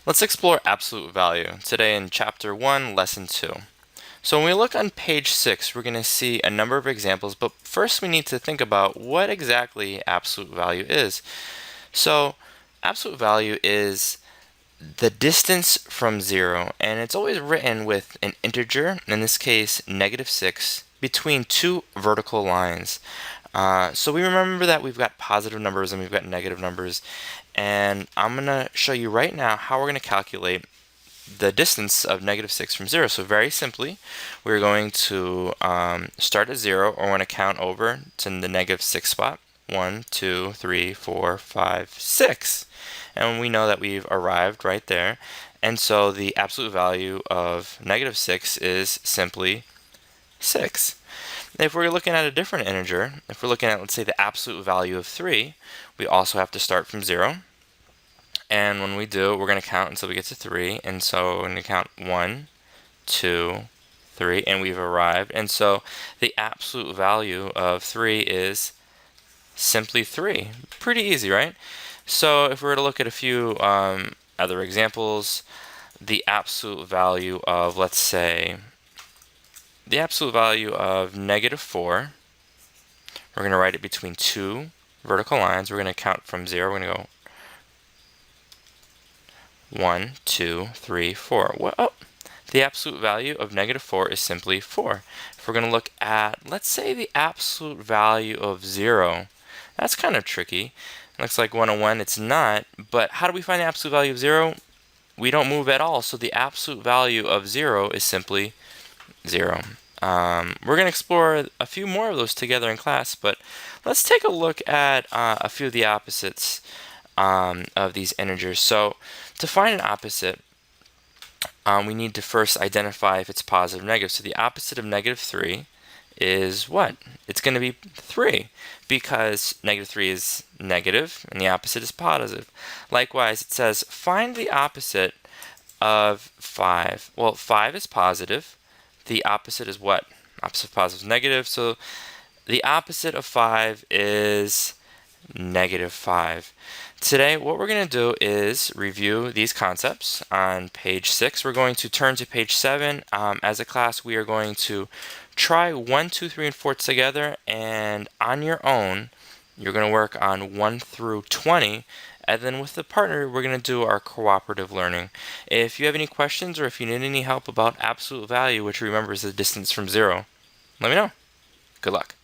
Let's explore absolute value today in Chapter 1, Lesson 2. So when we look on page 6, we're going to see a number of examples, but first we need to think about what exactly absolute value is. So absolute value is the distance from 0, and it's always written with an integer, in this case -6, between two vertical lines. So we remember that we've got positive numbers and we've got negative numbers, and I'm going to show you right now how we're going to calculate the distance of -6 from 0. So very simply, we're going to start at 0, or we're going to count over to the -6 spot. 1, 2, 3, 4, 5, 6. And we know that we've arrived right there. And so the absolute value of -6 is simply 6. If we're looking at a different integer, if we're looking at, let's say, the absolute value of 3, we also have to start from 0. And when we do, we're going to count until we get to 3. And so we're going to count 1, 2, 3, and we've arrived. And so the absolute value of 3 is simply 3. Pretty easy, right? So if we were to look at a few other examples, the absolute value of, let's say, the absolute value of -4, we're going to write it between two vertical lines. We're going to count from 0. We're going to go 1, 2, 3, 4. Well, the absolute value of -4 is simply 4. If we're going to look at, let's say, the absolute value of 0, that's kind of tricky. It looks like 101, it's not, but how do we find the absolute value of 0? We don't move at all, so the absolute value of 0 is simply 0. We're going to explore a few more of those together in class, but let's take a look at a few of the opposites of these integers. So to find an opposite, we need to first identify if it's positive or negative. So the opposite of -3 is what? It's going to be 3, because -3 is negative and the opposite is positive. Likewise, it says find the opposite of 5. Well, 5 is positive. The opposite is what? Opposite of positive is negative. So the opposite of 5 is -5. Today, what we're going to do is review these concepts on page 6. We're going to turn to page 7. As a class, we are going to try 1, 2, 3, and 4 together, and on your own, you're going to work on 1 through 20, and then with the partner, we're going to do our cooperative learning. If you have any questions or if you need any help about absolute value, which remember is the distance from 0, let me know. Good luck.